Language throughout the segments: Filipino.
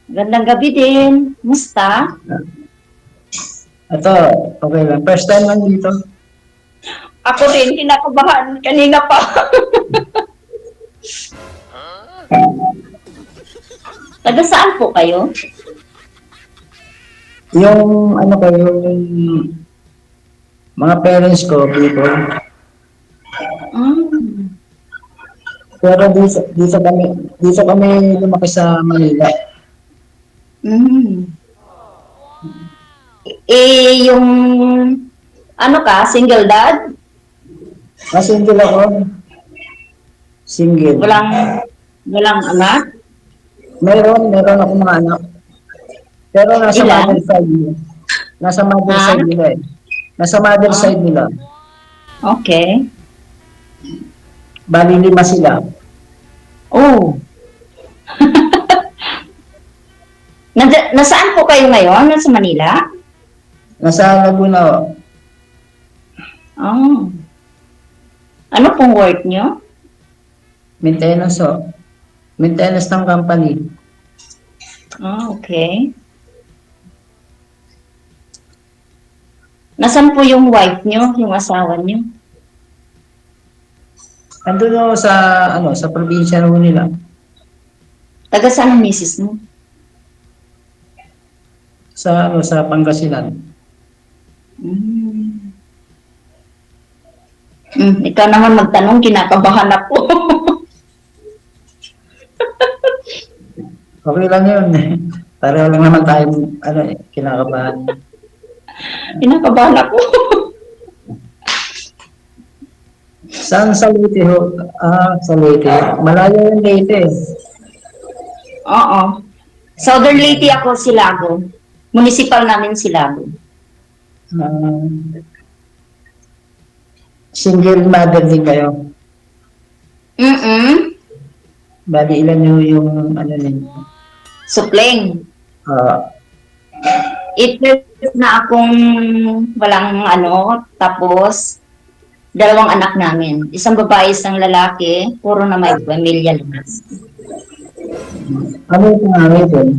Gandang gabi din. Musta? Ito, okay lang. First time lang dito. Ako rin, kinakabahan kanina pa. Taga saan po kayo? Yung ano ko, yung mga parents ko, people. Mm. Pero dito kami lumaki sa Manila. Mm. Yung ano ka, single dad? Single ako. Single. Walang anak? Meron ako mga anak. Pero nasa mother Ilan? side nila. Nasa mother Ha? side nila eh. Nasa mother Ah, side nila. okay. Bali 5 sila. Oh. Nasaan po kayo ngayon? Nasa Manila? Nasa Laguna ako. Oh. Ano pong work nyo? Maintenance o. Maintenance ng company. Ah, okay. Nasaan po yung wife nyo, yung asawa nyo? Andun ako sa probinsya naman nila. Taga saan ang misis mo? Sa Pangasinan. Mm. Ikaw naman magtanong, kinakabahan ako. Okay lang yun. Pareho lang naman tayo, kinakabahan. Kinakabahan ako. Saan sa Leyte ho? Sa Leyte. Malayo yung Leyte. Oo. Southern Leyte ako, Silago. Municipal namin Silago. Ah, single mother din kayo. Mm-mm. Bali ilan yung ano ninyo? Supling. Ah, 8 years na akong walang tapos 2 anak namin. Isang babae, isang lalaki, puro na may pamilya lang. ano yung pangalan din?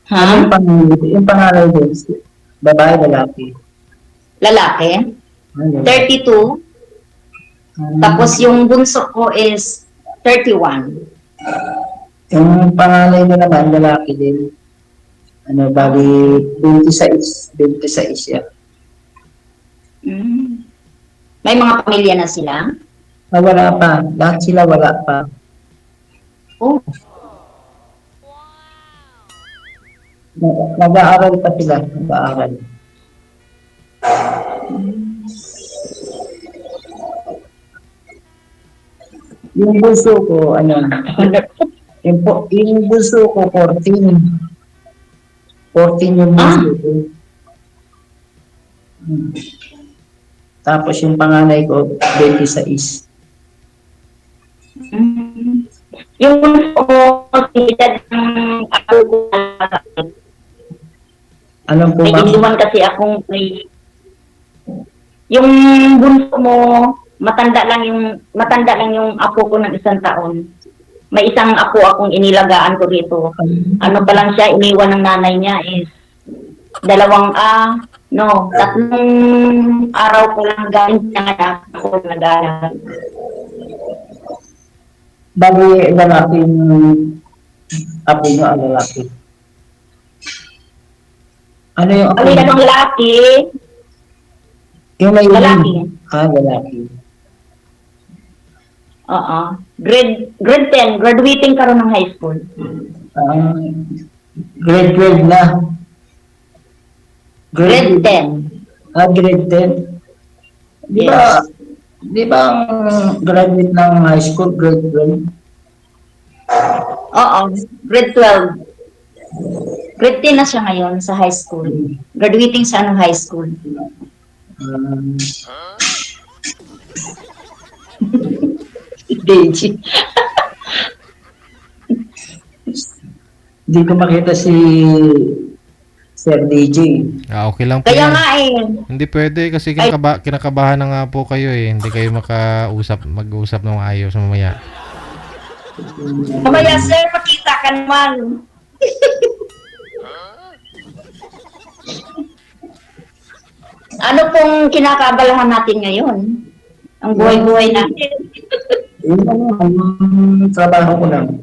Ano yung Ha? pangalan? Yung pangalan din? Babae, lalaki. Lalaki? Ano? 32. Tapos yung bunso ko is 31. Yung pangalan nyo naman, lalaki din. Bali, 26. 26 yan. Mm. May mga pamilya na sila? Wala pa. Lahat sila wala pa. Oh, Nag-aaral pa sila. Nag-aaral. Yung bunso ko, yung bunso ko, 14. 14 yung bunso ko. Hmm. Tapos yung panganay ko, 26. mm. Yung bunso ko, edad ng ako ko, Anong po may ma'am? iniwan kasi akong yung bunso mo, matanda lang yung apo ko ng 1 taon. May isang apo akong inilagaan ko rito. Ano pa lang siya, iniwan ng nanay niya is 3 araw ko lang galing niya nga ako nag-aaral. Bali, lalaki yung apo nyo, lalaki. Ano yung apo Alin nyo? ng lalaki, Yung may lalaki. lalaki. Oo. Grade 10, graduating karon ng high school. Ah, grade 12 na. Grade 10. Grade 10. Di ba, Yes. di ba ang graduate ng high school, grade 12? Oo, grade 12. Grade 10 na siya ngayon sa high school. Graduating sa high school. Um, Deji. Hindi ko makita si Sir DJ. Okay lang po Kaya yan. nga Hindi pwede kasi kinakabahan na nga po kayo eh. Hindi kayo mag-usap ng ayos mamaya. mamaya sir, makita ka naman. Ano pong kinakabalahan natin ngayon? Ang buhay-buhay natin. Yun lang ang trabaho ko lang.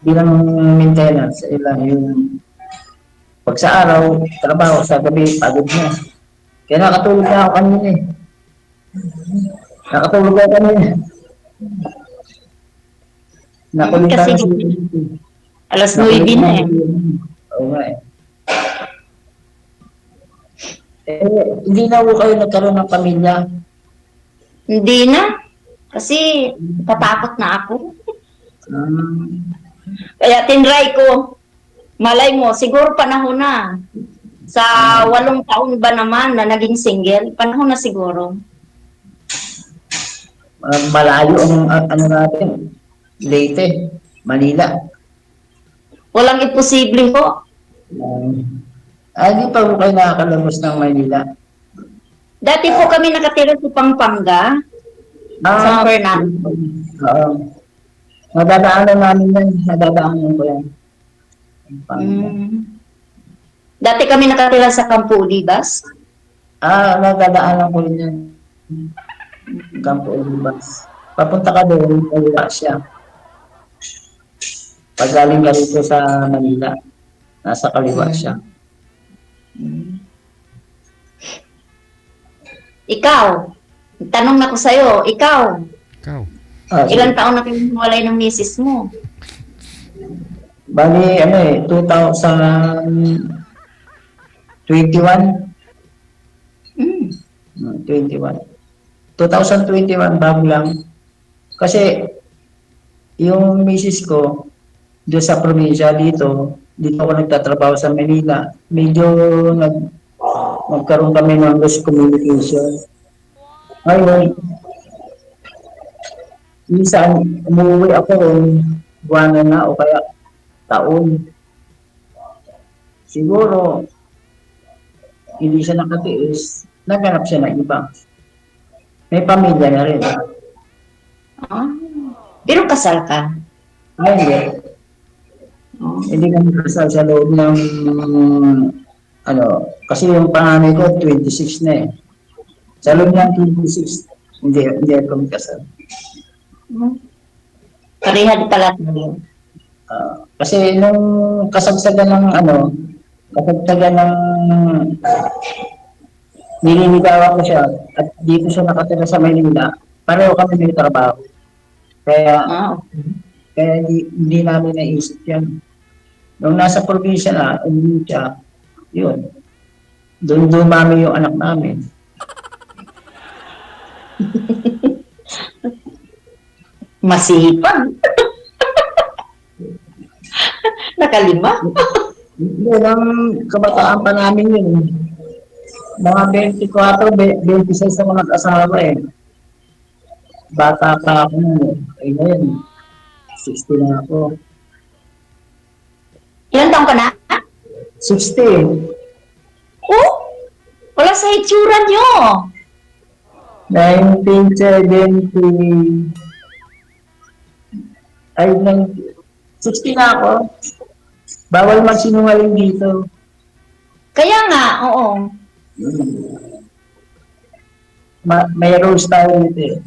Bilang maintenance, ilang yung pag sa araw, trabaho, sa gabi, pagod na. Kaya nakatulog na ako kanina eh. Nakatulog ako kanina. Nakulitan Kasi na si alas 9 na eh. Oo nga eh. Hindi na ako kayo nagkaroon ng pamilya. Hindi na. Kasi tatakot na ako. Kaya tinry ko. Malay mo, siguro panahon na. Sa 8 taon ba naman na naging single, panahon na siguro. Malayo ang ano natin. Leyte, Manila. Walang imposible ko. Hindi pa po kayo nakakalabas ng Manila. Dati po kami nakatira sa Pampanga, San Fernando. Nadadaanan namin yan. Nadadaanan ko yan. Dati kami nakatira sa Campo Olivas. Nadadaanan ko rin yan. Campo Olivas. Papunta ka doon, kaliwa siya. Pag galing ka rito sa Manila, nasa kaliwa siya. Ikaw, tanong na ko sa'yo, ikaw, Ikaw. ilang taon na kayo hiwalay ng misis mo? Bali, 2021. 21. 2021, bago lang. Kasi, yung misis ko, doon sa probinsya dito ako nagtatrabaho sa Manila. Medyo nagkaroon kami ng lost communication. Ngayon, minsan umuwi ako ron, buwanan na o kaya taon. Siguro, hindi siya nakatiis, naghanap siya ng iba. May pamilya na rin. Pero kasal ka? Ngayon, hindi kami kasal sa loob ng kasi yung panganay ko 26 na eh. Sa loob ng 26, hindi kami kasal. Parehad pala tayo. Kasi nung kasagsagan ng nililigawan ko siya at dito siya nakatira sa Maynila, pareho kami may trabaho. Kaya hindi namin naisip yan. Nung nasa probinsya na, hindi siya, yun. Doon dumami yung anak namin. Masipag. Nakalima. Hindi, nang kabataan pa namin yun. Mga 24, 26 ako nag-asawa eh. Bata pa ako nun eh. Ngayon, 60 na ako. Ilan taong ka na? 60. Oh, wala sa itsura nyo. 1970. 60 na ako. Bawal magsinungaling dito. Kaya nga, oo. May rules tayo dito eh.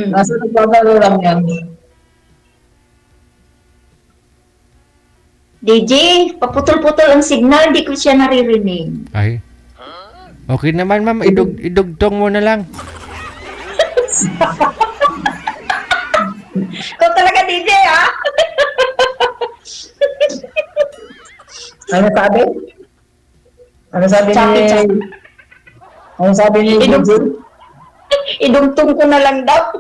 Nasa nagbabago lang yan. DJ, paputol-putol ang signal, di ko siya naririnig. Ay. Okay naman, ma'am. Idugtong mo na lang. Ikaw talaga, DJ, ha? Ano sabi? Ano sabi ni... Ano sabi ni DJ? Idugtong ko na lang daw.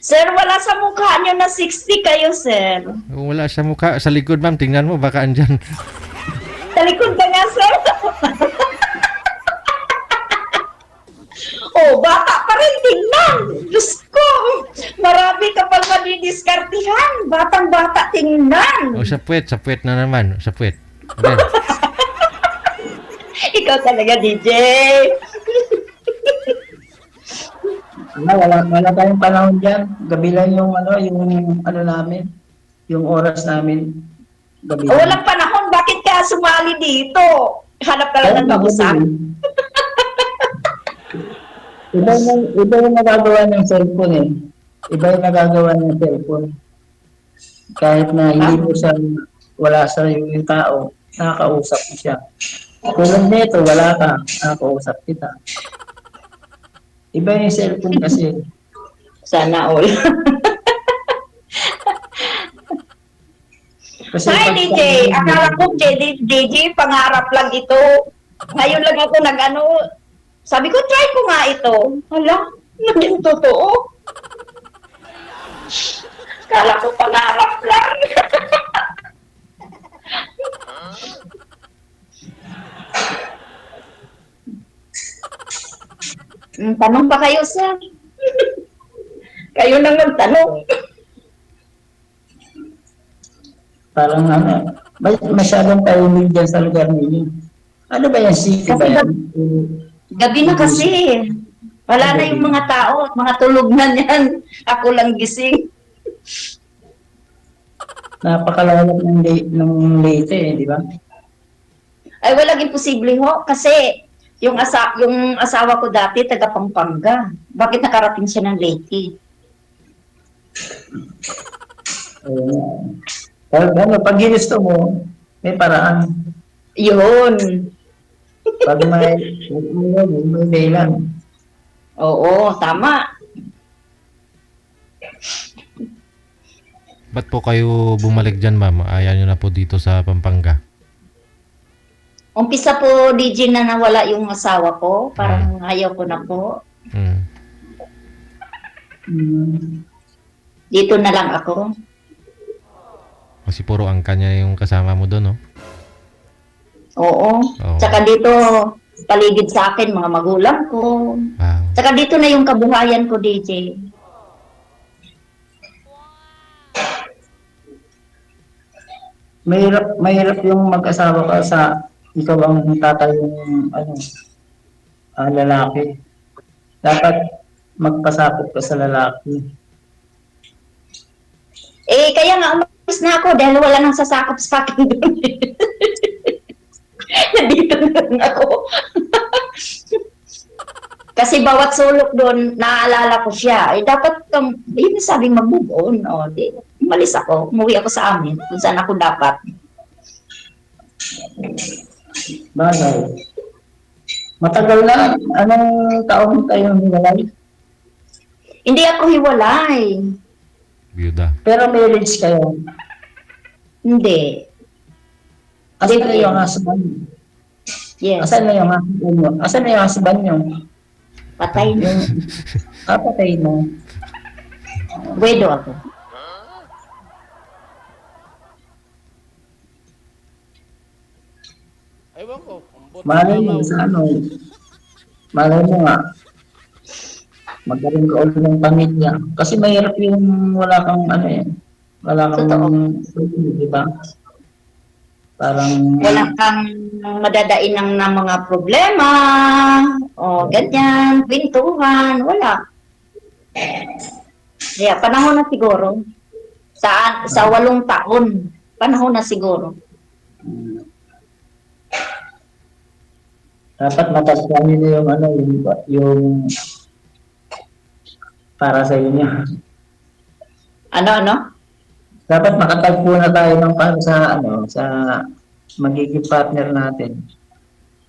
Sir, wala sa mukha nyo na 60 kayo, sir. Wala sa mukha. Sa likod, ma'am. Tingnan mo. Baka andyan. Sa likod ka nga, sir. Oh, bata pa rin, tingnan. Diyos ko, marami ka pang madidiskartihan. Batang-bata, tingnan. O, sa puwet na naman. Sa puwet. Ayan. Ikaw talaga, DJ. Wala tayong panahon diyan. Gabi lang yung ano namin, yung oras namin, gabi lang. Walang panahon, bakit ka sumali dito? Hanap ka lang ng kausap. Iba yung nagagawa ng cellphone eh. Iba yung nagagawa ng cellphone. Kahit na hindi mo siya, wala sa yung tao, nakakausap mo siya. Tulad nito, wala ka, nakakausap kita. Iba yung cellphone kasi. Sana all. Kasi Hi, DJ. Akala ko, DJ, pangarap lang ito. Ngayon lang ako nag-ano. Sabi ko, try ko nga ito. Hala, naging totoo. Akala ko pangarap lang. Tanong pa kayo, sir. Kayo nang magtanong. Parang masyadong tahimik dyan sa lugar ninyo. Ano ba yan, city ba yan? Gabi na kasi. Wala na yung mga tao. Mga tulog na yan. Ako lang gising. Napakalalap ng Leyte eh, di ba? Ay, walang imposible ho. Kasi yung asawa ko dati, taga Pampanga. Bakit nakarating siya ng Leyte? Pag ginusto mo, may paraan. Yun. Pag may dahilan. Oo, tama. Ba't po kayo bumalik dyan, ma'am? Ayaw nyo na po dito sa Pampanga. Umpisa po, DJ, na nawala yung asawa ko. Parang ayaw ko na po. Dito na lang ako. Kasi puro angka niya yung kasama mo doon, no? Oo. Tsaka dito, paligid sa akin, mga magulang ko. Wow. Tsaka dito na yung kabuhayan ko, DJ. Mahirap yung mag-asawa ka sa ikaw ang tatay yung lalaki. Dapat magpasakop ka sa lalaki. Eh, kaya nga umalis na ako dahil wala nang sasakop sa akin doon. Nandito na lang ako. Kasi bawat sulok doon, naaalala ko siya. Eh, dapat, yun sabing mag-move on. O, di, umalis ako. Umuwi ako sa amin kung saan ako dapat. Bagay. Matagal na. Anong taon kayo hiwalay? Hindi ako hiwalay. Byuda. Pero marriage kayo. Hindi. Asan na yung husband? Yes. Asan na yung husband nyo? Asan na yung husband nyo? Patay na. Patay na. Wedo ako. Ewan ko. Malay mo sa malay mo nga, magkaroon ka ulit ng pamilya. Kasi mahirap yung wala kang wala kang, di ba? Parang, Wala kang madadain ng mga problema. O, ganyan. Pintuhan. Wala. Kaya, panahon na siguro. Sa 8 taon. Panahon na siguro. dapat matagpuan nyo yung para sa inyo. Ano? Dapat makatagpo na tayo ng para sa magiging partner natin.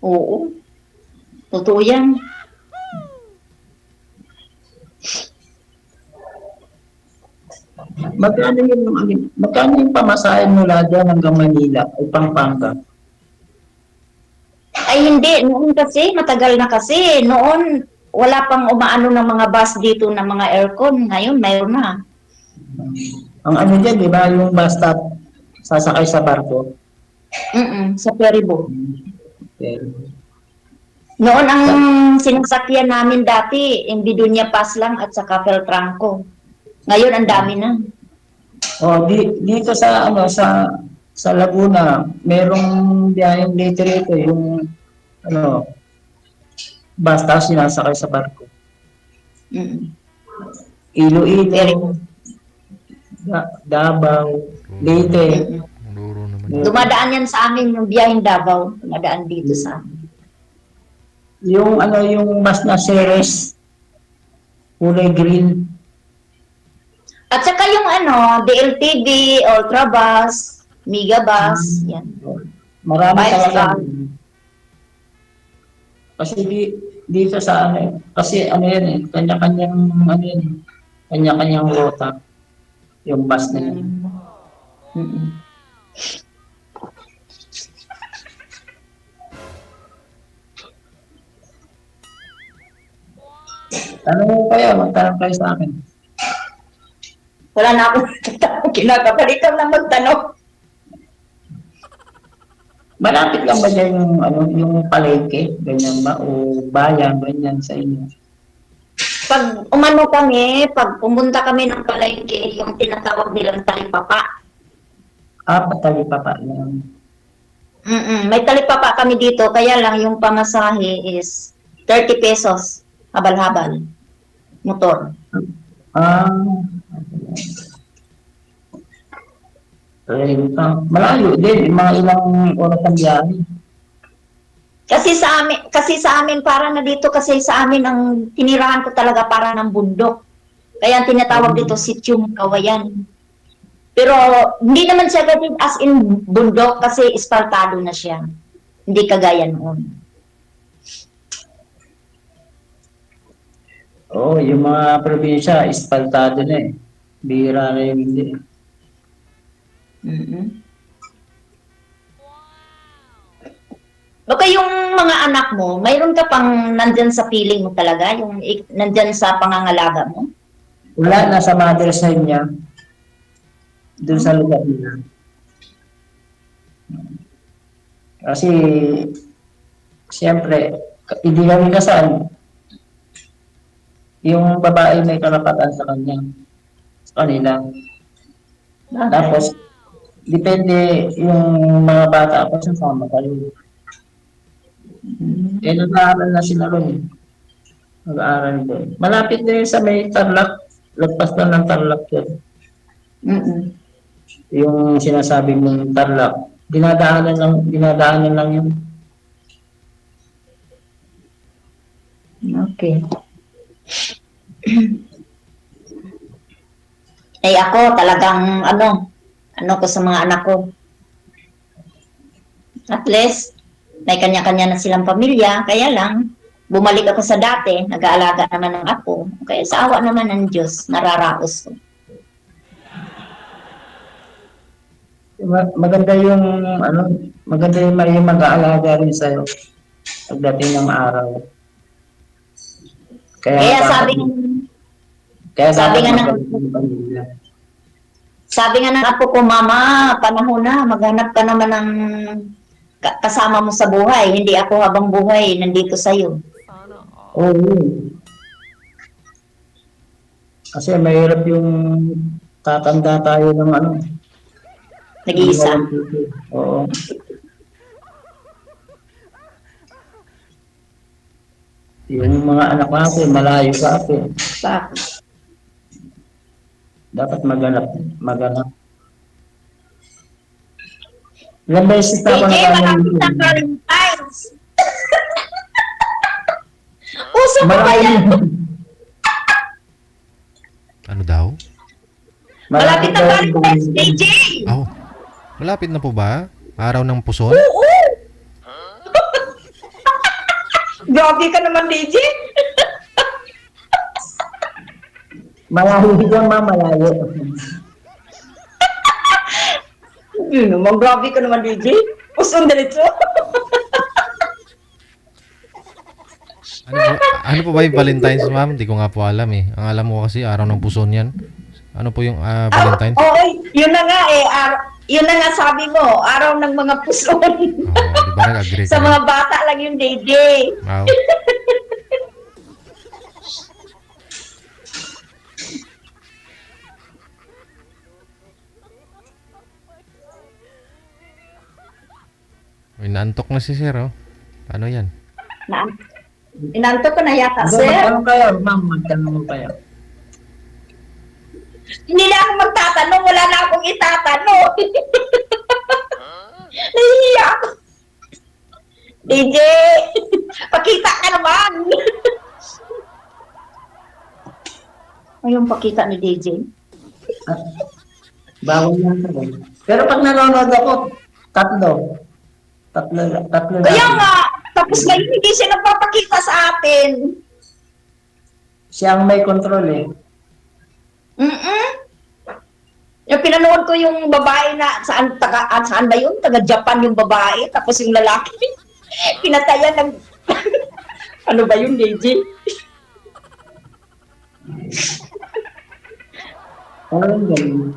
Oo. Totoo yan. Magkano yung pamasahin mula dyan hanggang Manila o Pampanga? Ay, hindi. Noon kasi, matagal na kasi. Noon, wala pang umaano ng mga bus dito ng mga aircon. Ngayon, mayroon na. Ang dyan, di ba, yung bus stop, sasakay sa barko. Sa ferry boat. Okay. Noon ang sinasakyan namin dati, yung Bidunya Pass lang at saka Feltranco. Ngayon ang dami na. Dito sa Laguna, merong biyaheng dito rito, yung basta sinasakay sa barko. Mm. Iloilo, Davao, Leyte. Mm. Duro naman. Dumadaan yan sa amin, yung biyaheng Davao. Dumadaan dito sa amin. Yung yung mas na series, kulay green. At saka yung DLTV, Ultrabus, Megabus, yan. Marami Five talaga. star. Kasi dito sa kasi yan kanya-kanyang yan kanya-kanyang rota yung bus na yan. Mm. Tanong mo kayo, magtanong kayo sa akin. Wala na akong kinakabalikan na magtanong. Malapit lang ba dyan yung palengke, ganyan ba? O bayan, ganyan sa inyo? Pag pag pumunta kami ng palengke, yung tinatawag nilang talipapa. Patali pa pa lang. May talipapa kami dito, kaya lang yung pamasahe is 30 pesos, habal-habal, motor. Ah, malayo din, mga ilang oras ang biyahe. Kasi sa amin para na dito kasi sa amin ang tinirahan ko talaga para ng bundok. Kaya ang tinatawag dito Sitium Kawayan. Pero hindi naman siya ganun as in bundok kasi espaltado na siya. Hindi kagaya noon. Yung mga probinsya, espaltado na eh. Bihira na yung hindi. Okay, yung mga anak mo, mayroon ka pang nandyan sa piling mo talaga, yung nandyan sa pangangalaga mo? Wala, nasa mother side niya. Doon sa lugar nila. Kasi, siyempre, hindi kami kasal. Yung babae may karapatan sa kanya. Sa kanila. Tapos, depende yung mga bata pa sama kayo. Nag-aaral na sila ron. Nag-aaral doon. Malapit na yun sa may Tarlac. Lagpas na ng Tarlac yun. Yung sinasabi mong Tarlac. Dinadaanan lang yun. Okay. Ako talagang ano ko sa mga anak ko. At least, may kanya-kanya na silang pamilya, kaya lang, bumalik ako sa dati, nag-aalaga naman ng apo. Kaya sa awa naman ng Diyos, nararaos ko. Maganda yung may mag-aalaga rin sa'yo pagdating ng araw. Kaya sabi nga ng apo ko, Mama, panahon na, maghanap ka naman ng kasama mo sa buhay. Hindi ako habang buhay, nandito sa'yo. Oo. Kasi mahirap yung tatanda tayo ng Nag-iisa. Oo. Yung mga anak natin, malayo sa atin. Bakit? Dapat maganap. Ilang beses na ako malapit na Valentine's. Uso pa ba yan? Ano daw? Malapit na Valentine's Day, Jay! Malapit na po ba? Araw ng puson? Oo! Grabe ka naman, DJ! Malayo dyan, malayo. Grabe ka naman, DJ. Puson dalitso. Ano po ba yung Valentine's, ma'am? Hindi ko nga po alam eh. Ang alam ko kasi araw ng puson yan. Ano po yung Valentine's? Yun na nga eh. Yun na nga sabi mo, araw ng mga puson. Di ba nag-agree Sa ka mga bata lang yung DJ. Wow. Uy, naantok na si Sir, oh. Ano yan? Inanto ko na yata, Hindi, sir. magtanong kayo, ma'am, magtanong kayo. Hindi na ako magtatanong. Wala na akong itatanong. Nahihiya ako. DJ, pakita ka naman. Ayun, pakita ni DJ. Bawal yan. Pero pag nanonood ako, tatlo. Tatlo Kaya lang. nga, tapos ngayon hindi siya nagpapakita sa atin. Siya ang may control eh. Mm-mm. Yung pinanood ko yung babae na saan ba yun? Taga Japan yung babae, tapos yung lalaki pinatayan ng ano ba yun, DJ? Parang ganun.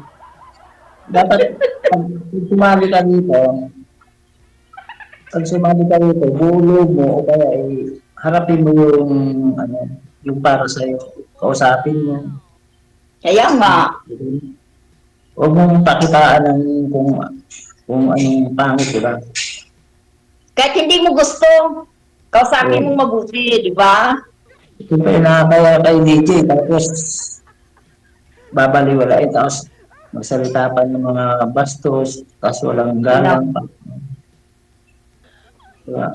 Dapat, pag sumali ka dito, bulo mo, o kaya harapin mo yung, yung para sa'yo. Kausapin mo. Kaya nga, Huwag mong pakitaan ng kung anong pangit, diba? kahit hindi mo gusto, kausapin mong mabuti, di ba? Siyempre, nakakaya kay DJ, tapos babaliwalain, tapos magsalita pa ng mga bastos, tapos walang galang pa. Diba?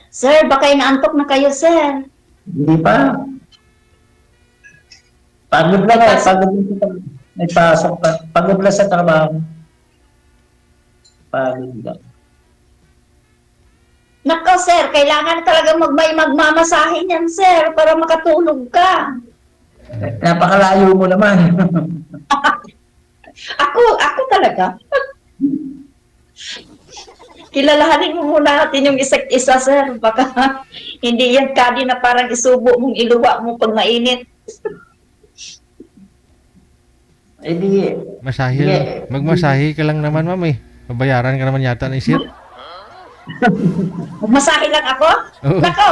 Sir, baka inaantok na kayo, sir. Hindi pa. Pagod lang eh. Pagod lang sa may pasok pa. Pagod lang sa trabaho. Pagod lang. Nako, sir, kailangan talaga magmamasahe niyan, sir, para makatulog ka. Napakalayo mo naman. Ako talaga. Kilalahanin mo muna natin yung isa't isa, sir. Baka hindi yan kadi na parang isubo mong iluwa mo pag mainit. Eh di, Masahe. Magmasahe ka lang naman, ma'am eh. Babayaran ka naman yata ni sir. Masahe lang ako? Oo. Nako,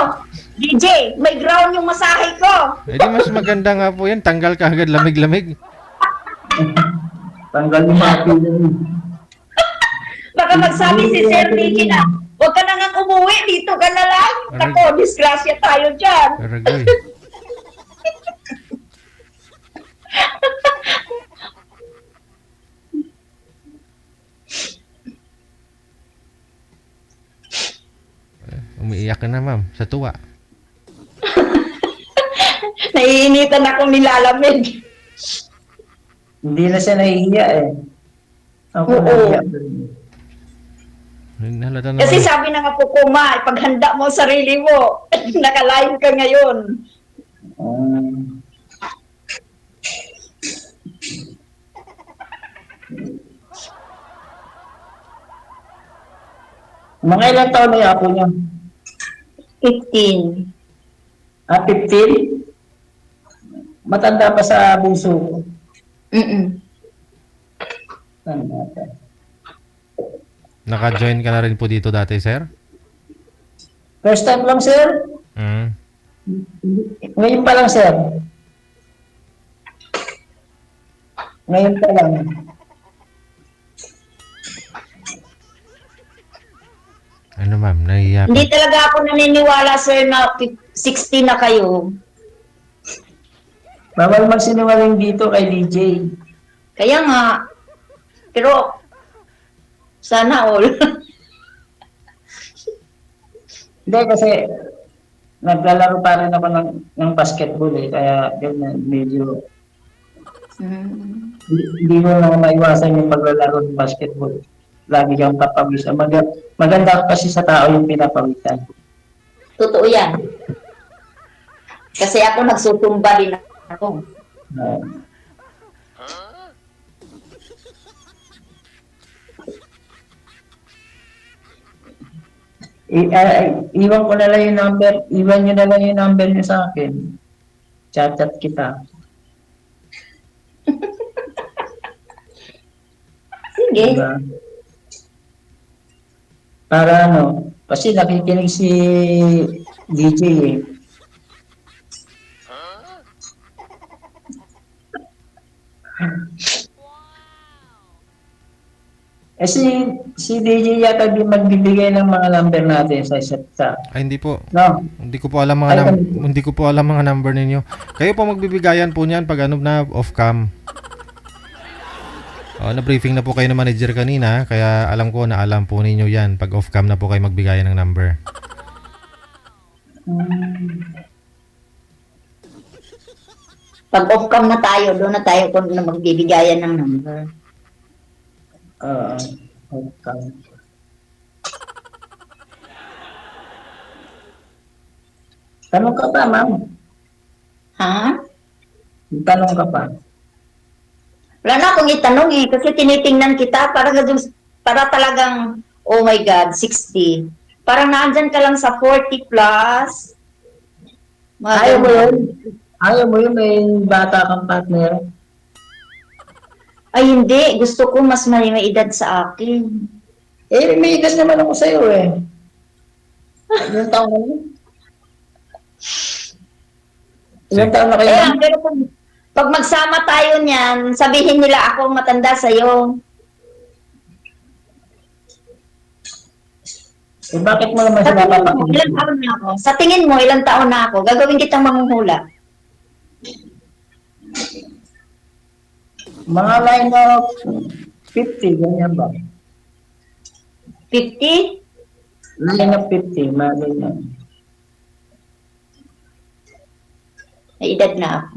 DJ, may ground yung masahe ko. Eh di mas maganda nga po yan. Tanggal ka agad lamig-lamig. tanggal yung mga pili. Baka magsabi si Sir DJ na, huwag ka na nga umuwi, dito ka na lang. Nako, disgrasya tayo dyan. Aragoy. Umiiyak ka na, ma'am. Sa tuwa. Naiinitan akong nilalamig. Hindi na siya nahihiya eh. Ako Oo. nahihiya. Halata naman. Kasi sabi na nga po kuma, paghanda mo ang sarili mo, naka-live ka ngayon. Um, mga ilang taon na yung apo niya? 15. 15? Matanda pa sa bunso ko. Mm-mm. Tanda pa. Naka-join ka na rin po dito dati, sir? First time lang, sir. Mm. Ngayon pa lang, sir. Ngayon pa lang. Ano, ma'am? Nahihiya pa. Hindi talaga ako naniniwala, sir, na 60 na kayo. Bawal magsinungaling dito kay DJ. Kaya nga, pero sana all. Hindi kasi naglalaro pa rin ako ng basketball eh. Kaya ganyan, medyo hindi mo na maiwasan yung paglalaro ng basketball. Lagi kang papawisan. Maganda kasi sa tao yung pinapawisan. Totoo yan. Kasi ako nagsutumba din ako. Iwan ko na lang yung number. Iwan nyo na lang yung number nyo sa akin. Chat-chat kita. Sige. Diba? Para ano, kasi nakikinig si DJ eh. Si DJ yata di magbibigay ng mga number natin sa isa't isa. Ay, hindi po. No? Hindi ko po alam mga hindi ko po alam mga number ninyo. Kayo po magbibigayan po niyan pag ano na off cam. Na-briefing na po kayo ng manager kanina, kaya alam ko na alam po ninyo yan pag off cam na po kayo magbigayan ng number. Pag off-cam na tayo, doon na tayo kung na magbibigayan ng number. Okay. Tanong ka pa, ma'am. Ha? Tanong ka pa. Wala na akong itanong kasi tinitingnan kita para talagang, oh my God, 60. Parang naandyan ka lang sa 40 plus. Ayaw mo yun? Ayaw mo yun, may bata kang partner? Ay hindi, gusto ko mas may edad sa akin. May edad naman ako sa'yo eh. Ilang taon na yun? Ilang taon na kayo? Pero pag magsama tayo niyan, sabihin nila ako matanda sa'yo. Bakit mo naman sila papakita? Ilang taon na ako? Sa tingin mo, ilang taon na ako? Gagawin kitang manghuhula. Mga line of 50, ganyan ba? 50? Line of 50, mga ganyan. May edad na ako.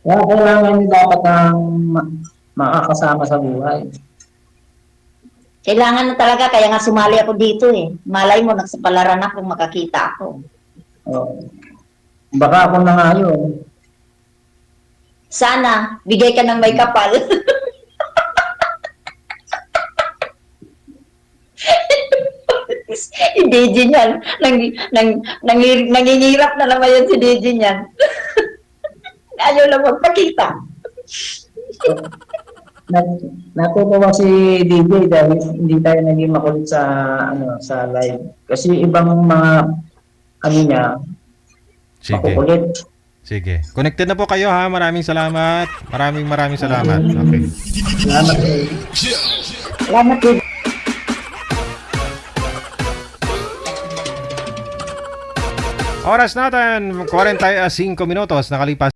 Kaya kailangan nyo dapat ng makakasama sa buhay. Kailangan na talaga, kaya nga sumali ako dito eh. Malay mo, nagsapalaran ako, makakita ako. Baka ako na nga yun. Sana, bigay ka ng may kapal. Si DJ niyan, nangingirap na naman yan si DJ niyan. Ayaw lang magpakita. Natutuwa si DJ dahil hindi tayo naging makulit sa live. Kasi ibang mga niya, Sige. makukulit. Sige. Connected na po kayo ha. Maraming salamat. Maraming salamat. Okay. Salamat eh. Salamat din. Oras natin, 45 minutos nakalipas.